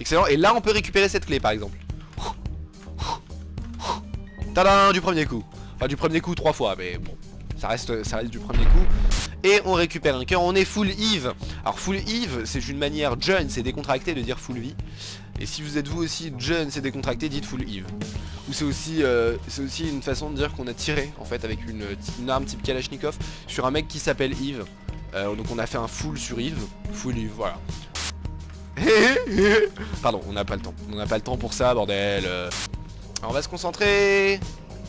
Excellent, et là on peut récupérer cette clé par exemple. Tadam, du premier coup. Enfin du premier coup 3 fois, mais bon, ça reste du premier coup. Et on récupère un cœur, on est full Eve. Alors full Eve, c'est une manière jeune, c'est décontracté de dire full vie. Et si vous êtes vous aussi jeune, c'est décontracté, dites full Eve. Ou c'est aussi une façon de dire qu'on a tiré en fait avec une arme type Kalachnikov sur un mec qui s'appelle Eve. Donc on a fait un full sur Eve, full Eve, voilà. Pardon, on n'a pas le temps. On n'a pas le temps pour ça, bordel. Alors on va se concentrer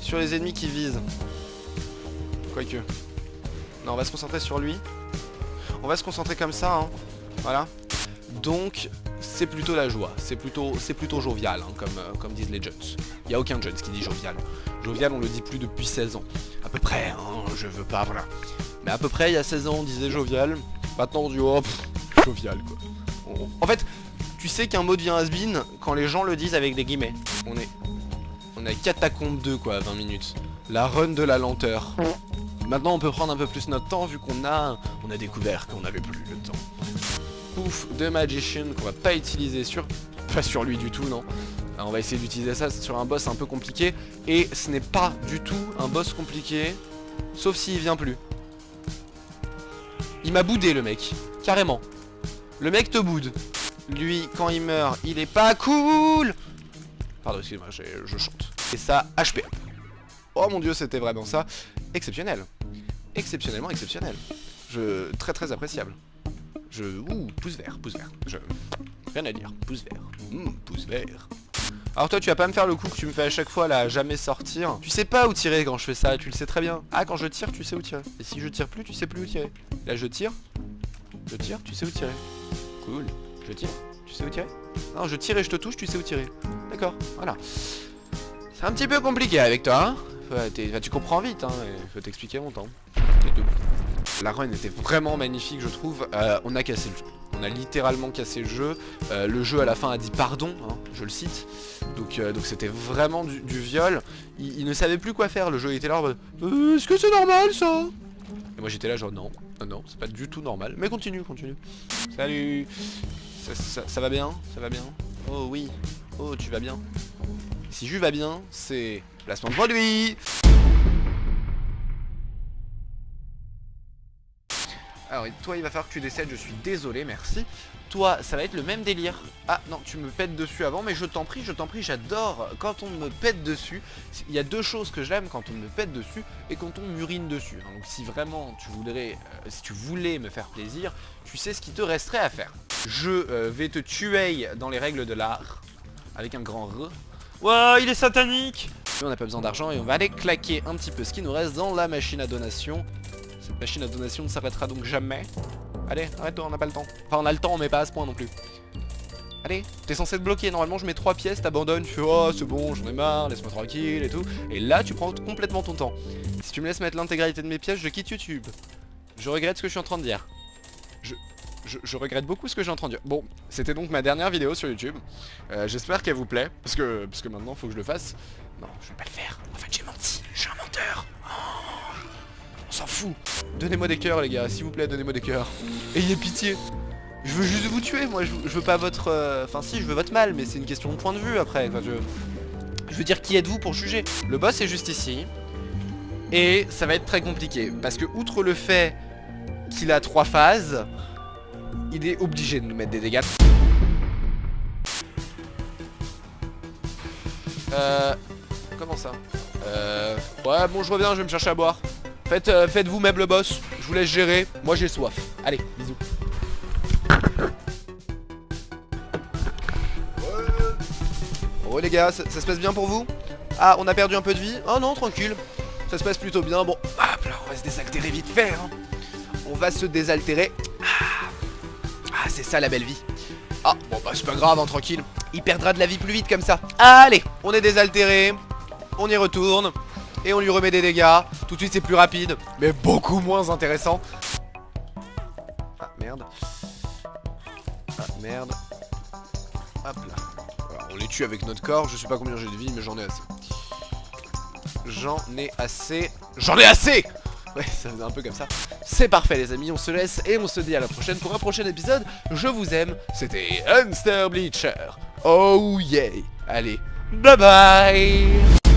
sur les ennemis qui visent. Quoique. Non, on va se concentrer sur lui. On va se concentrer comme ça, hein. Voilà. Donc, c'est plutôt la joie. C'est plutôt jovial, hein, comme disent les Jones. Il n'y a aucun Jones qui dit jovial. Jovial, on le dit plus depuis 16 ans. À peu près, hein, je veux pas, voilà. Mais à peu près, il y a 16 ans, on disait jovial. Maintenant, on dit, oh, jovial, quoi. En fait, tu sais qu'un mot devient has-been quand les gens le disent avec des guillemets. On est Catacombe 2 quoi, 20 minutes. La run de la lenteur. Maintenant on peut prendre un peu plus notre temps vu qu'on a découvert qu'on n'avait plus le temps. Pouf de Magician qu'on va pas utiliser pas sur lui du tout, non. Alors, on va essayer d'utiliser ça sur un boss un peu compliqué. Et ce n'est pas du tout un boss compliqué. Sauf s'il vient plus. Il m'a boudé le mec, carrément. Le mec te boude. Lui, quand il meurt, il est pas cool. Pardon, excusez-moi, je chante. Et ça, HP. Oh mon dieu, c'était vraiment ça. Exceptionnel. Exceptionnellement exceptionnel. Très appréciable. Ouh, pouce vert, pouce vert. Rien à dire, pouce vert. Pouce vert. Alors toi, tu vas pas me faire le coup que tu me fais à chaque fois, là, jamais sortir. Tu sais pas où tirer quand je fais ça, tu le sais très bien. Ah, quand je tire, tu sais où tirer. Et si je tire plus, tu sais plus où tirer. Là, je tire, tu sais où tirer. Cool. Je tire, tu sais où tirer. Non, je tire et je te touche, tu sais où tirer. D'accord, voilà. C'est un petit peu compliqué avec toi, hein. Tu comprends vite, hein. Il faut t'expliquer longtemps. C'est tout. La run était vraiment magnifique, je trouve. On a cassé le jeu. On a littéralement cassé le jeu. Le jeu à la fin a dit pardon, hein, je le cite. Donc c'était vraiment du viol. Il ne savait plus quoi faire, le jeu était là en mode est-ce que c'est normal ça? Et moi j'étais là genre non, non, c'est pas du tout normal. Mais continue. Salut. Ça va bien? Ça va bien? Oh oui. Oh tu vas bien? Si je vais bien, c'est placement de produit. Alors toi il va falloir que tu décèdes, je suis désolé, merci. Toi ça va être le même délire. Ah non, tu me pètes dessus avant, mais je t'en prie, j'adore quand on me pète dessus. Il y a deux choses que j'aime quand on me pète dessus et quand on m'urine dessus. Donc si vraiment si tu voulais me faire plaisir, tu sais ce qu'il te resterait à faire. Je vais te tuer dans les règles de l'art, avec un grand R. Ouah, il est satanique. On n'a pas besoin d'argent et on va aller claquer un petit peu ce qui nous reste dans la machine à donation. Cette machine à donation ne s'arrêtera donc jamais. Allez, arrête-toi, on n'a pas le temps. Enfin, on a le temps, mais pas à ce point non plus. Allez, t'es censé te bloquer. Normalement, je mets 3 pièces, t'abandonnes, tu fais oh, c'est bon, j'en ai marre, laisse-moi tranquille et tout. Et là, tu prends complètement ton temps. Si tu me laisses mettre l'intégralité de mes pièces, je quitte YouTube. Je regrette ce que je suis en train de dire. Je regrette beaucoup ce que j'ai en train de dire. Bon, c'était donc ma dernière vidéo sur YouTube. J'espère qu'elle vous plaît, parce que maintenant, faut que je le fasse. Non, je vais pas le faire. En fait, j'ai menti. Je suis un menteur. On s'en fout. Donnez-moi des cœurs les gars, s'il vous plaît, donnez-moi des cœurs. Ayez pitié. Je veux juste vous tuer, moi je veux pas votre... Enfin si, je veux votre mal, mais c'est une question de point de vue après. Enfin, je veux dire, qui êtes-vous pour juger? Le boss est juste ici. Et ça va être très compliqué. Parce que outre le fait qu'il a 3 phases, il est obligé de nous mettre des dégâts. Comment ça? Ouais bon je reviens, je vais me chercher à boire. Faites-vous même le boss, je vous laisse gérer, moi j'ai soif. Allez, bisous. Oh les gars, ça se passe bien pour vous? Ah, on a perdu un peu de vie? Oh non, tranquille. Ça se passe plutôt bien, bon. Hop là, on va se désaltérer vite fait, hein. On va se désaltérer. Ah, c'est ça la belle vie. Ah, bon bah c'est pas grave, hein, tranquille. Il perdra de la vie plus vite comme ça. Allez, on est désaltéré. On y retourne. Et on lui remet des dégâts. Tout de suite c'est plus rapide, mais beaucoup moins intéressant. Ah merde. Ah merde. Hop là. Alors, on les tue avec notre corps. Je sais pas combien j'ai de vie, mais j'en ai assez. J'en ai assez. J'en ai assez! Ouais, ça faisait un peu comme ça. C'est parfait les amis, on se laisse et on se dit à la prochaine pour un prochain épisode. Je vous aime, c'était Hunster Bleacher. Oh yeah! Allez, bye bye!